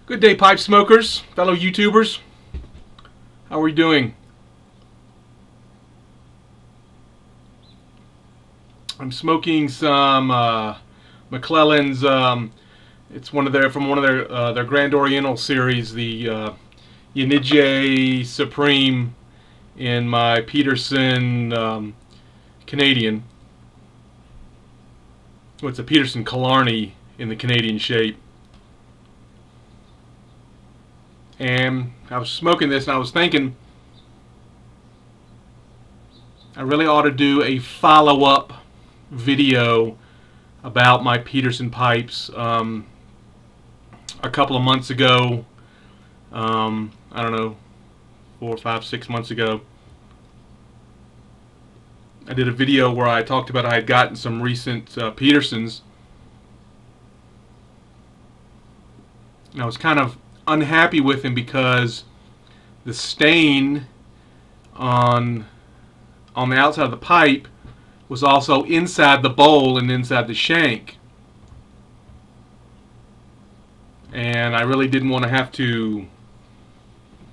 Good day, pipe smokers, fellow YouTubers. How are we doing? I'm smoking some McClellan's. It's from one of their Grand Oriental series, the Yanijay Supreme, in my Peterson Canadian. Well, it's a Peterson Killarney in the Canadian shape. And I was smoking this and I was thinking I really ought to do a follow-up video about my Peterson pipes. A couple of months ago, I don't know, 4, 5, 6 months ago, I did a video where I talked about I had gotten some recent Petersons, and I was kind of unhappy with him because the stain on the outside of the pipe was also inside the bowl and inside the shank, and I really didn't want to have to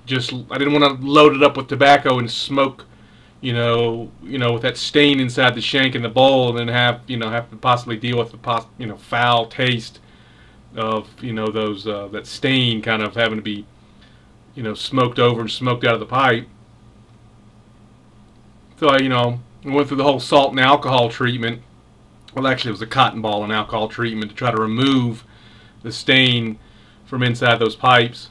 I didn't want to load it up with tobacco and smoke, with that stain inside the shank and the bowl, and then have to possibly deal with the foul taste of those that stain kind of having to be smoked over and smoked out of the pipe. So I went through the whole salt and alcohol treatment. Well, actually it was a cotton ball and alcohol treatment to try to remove the stain from inside those pipes.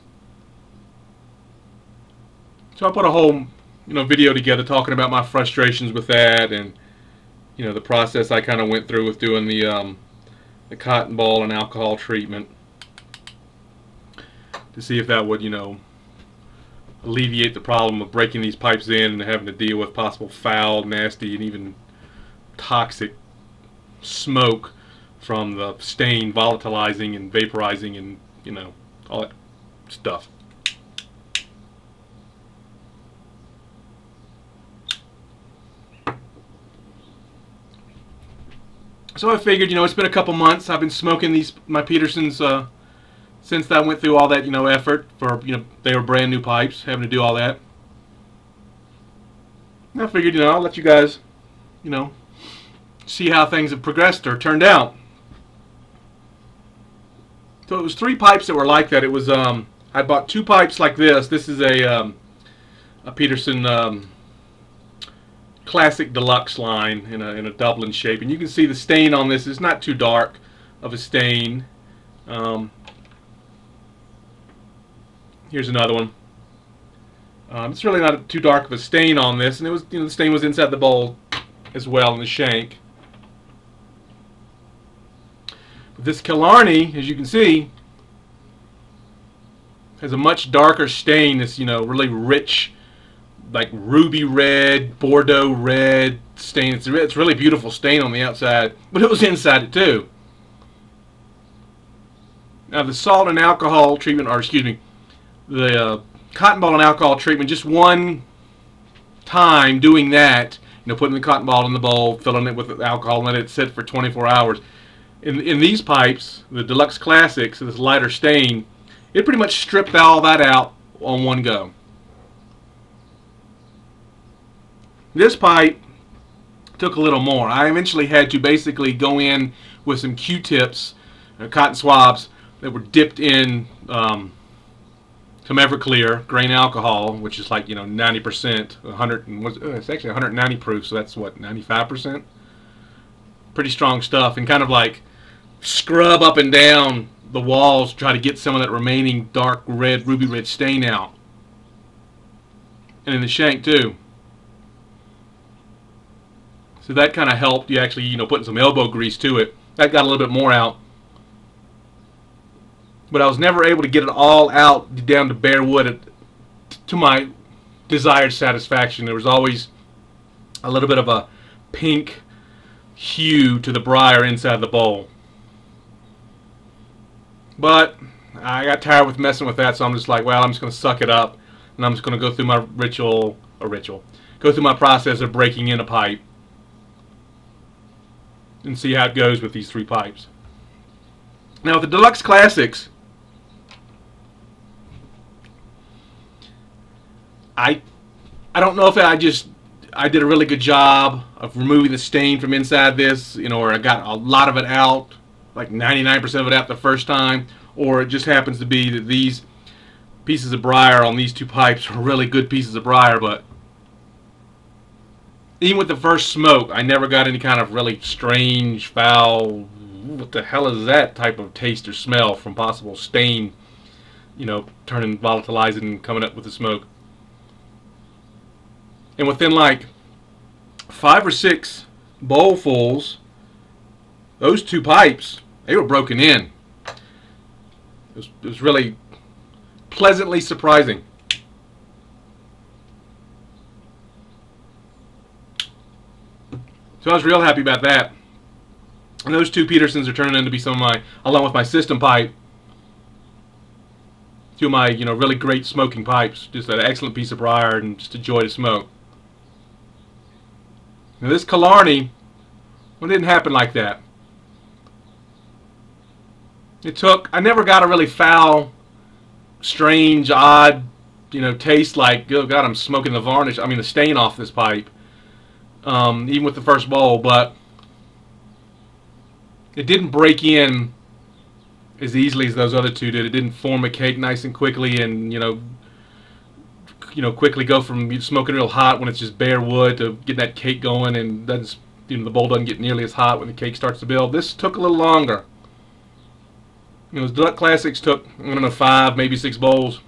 So I put a whole video together talking about my frustrations with that, and the process I kind of went through with doing the cotton ball and alcohol treatment to see if that would alleviate the problem of breaking these pipes in and having to deal with possible foul, nasty, and even toxic smoke from the stain volatilizing and vaporizing and all that stuff. So I figured, it's been a couple months. I've been smoking my Petersons since I went through all that, effort for, they were brand new pipes, having to do all that. And I figured, I'll let you guys, see how things have progressed or turned out. So it was 3 pipes that were like that. It was, I bought 2 pipes like this. This is a Peterson Classic Deluxe line in a Dublin shape, and you can see the stain on this. It's not too dark of a stain. Here's another one. It's really not too dark of a stain on this, and it was the stain was inside the bowl as well in the shank. But this Killarney, as you can see, has a much darker stain. This really rich, like ruby red, Bordeaux red stain. It's really beautiful stain on the outside, but it was inside it too. Now the salt and alcohol treatment, or excuse me, the cotton ball and alcohol treatment, just one time doing that, putting the cotton ball in the bowl, filling it with alcohol, and letting it sit for 24 hours. In these pipes, the Deluxe Classics, this lighter stain, it pretty much stripped all that out on one go. This pipe took a little more. I eventually had to basically go in with some Q-tips, cotton swabs that were dipped in some Everclear grain alcohol, which is like 90%, 100. It's actually 190 proof, so that's what, 95%. Pretty strong stuff, and kind of like scrub up and down the walls to try to get some of that remaining dark red, ruby red stain out, and in the shank too. So that kind of helped. You actually, putting some elbow grease to it. That got a little bit more out. But I was never able to get it all out down to bare wood to my desired satisfaction. There was always a little bit of a pink hue to the briar inside the bowl. But I got tired with messing with that, so I'm just like, well, I'm just going to suck it up, and I'm just going to go through my go through my process of breaking in a pipe and see how it goes with these 3 pipes. Now with the Deluxe Classics, I don't know if I did a really good job of removing the stain from inside this, or I got a lot of it out, like 99% of it out the first time, or it just happens to be that these pieces of briar on these two pipes are really good pieces of briar. But even with the first smoke, I never got any kind of really strange, foul, what the hell is that type of taste or smell from possible stain, turning volatilizing and coming up with the smoke. And within like 5 or 6 bowlfuls, those two pipes, they were broken in. It was really pleasantly surprising. So I was real happy about that. And those two Petersons are turning into be some of my, along with my system pipe, two of my really great smoking pipes. Just an excellent piece of briar and just a joy to smoke. Now this Killarney, well, it didn't happen like that. I never got a really foul, strange, odd, taste like, oh God, I'm smoking the varnish, the stain off this pipe. Even with the first bowl, but it didn't break in as easily as those other two did. It didn't form a cake nice and quickly, and quickly go from smoking real hot when it's just bare wood to getting that cake going, and doesn't, the bowl doesn't get nearly as hot when the cake starts to build. This took a little longer. Those Deluxe Classics took, I don't know, 5, maybe 6 bowls.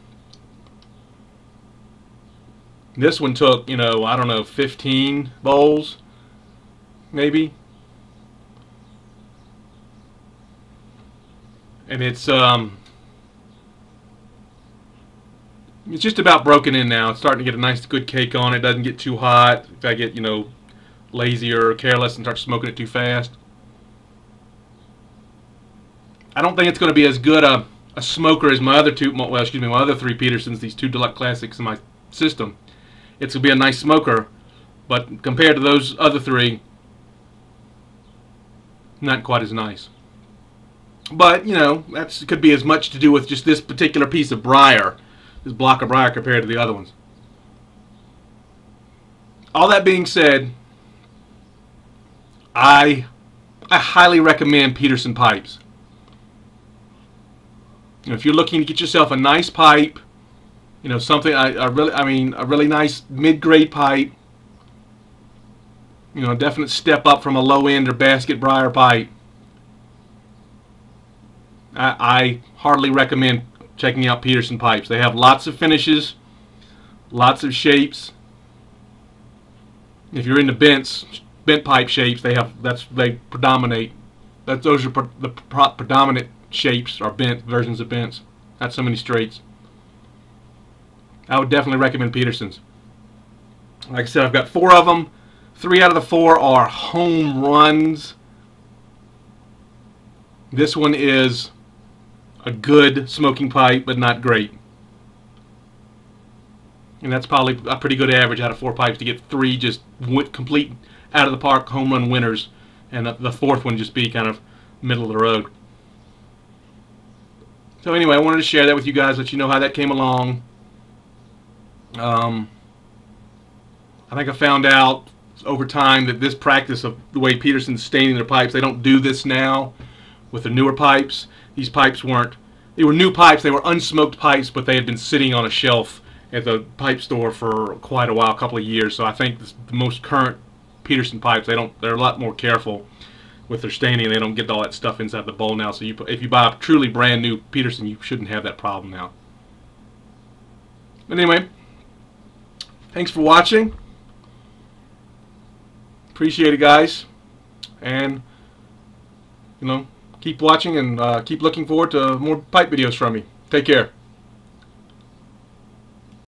This one took, I don't know, 15 bowls, maybe. And it's just about broken in now. It's starting to get a nice, good cake on it. Doesn't get too hot. If I get, lazy or careless and start smoking it too fast. I don't think it's going to be as good a smoker as my other my other 3 Petersons, these 2 Deluxe Classics in my system. It's going to be a nice smoker, but compared to those other 3, not quite as nice. But, that could be as much to do with just this particular piece of briar, this block of briar compared to the other ones. All that being said, I highly recommend Peterson pipes. If you're looking to get yourself a nice pipe, something a really nice mid-grade pipe, a definite step up from a low-end or basket briar pipe, I heartily recommend checking out Peterson pipes. They have lots of finishes, lots of shapes. If you're into bent pipe shapes, they predominate. Those are the predominant shapes, are bent versions of bents. Not so many straights. I would definitely recommend Petersons. Like I said, I've got 4 of them. 3 out of the 4 are home runs. This one is a good smoking pipe, but not great. And that's probably a pretty good average out of 4 pipes to get 3 just complete out of the park home run winners, and the 4th one just be kind of middle of the road. So anyway, I wanted to share that with you guys, let you know how that came along. I think I found out over time that this practice of the way Peterson's staining their pipes, they don't do this now with the newer pipes. These pipes they were new pipes, they were unsmoked pipes, but they had been sitting on a shelf at the pipe store for quite a while, a couple of years. So I think the most current Peterson pipes, they're a lot more careful with their staining. They don't get all that stuff inside the bowl now. So if you buy a truly brand new Peterson, you shouldn't have that problem now. But anyway, thanks for watching. Appreciate it, guys. And, keep watching and keep looking forward to more pipe videos from me. Take care.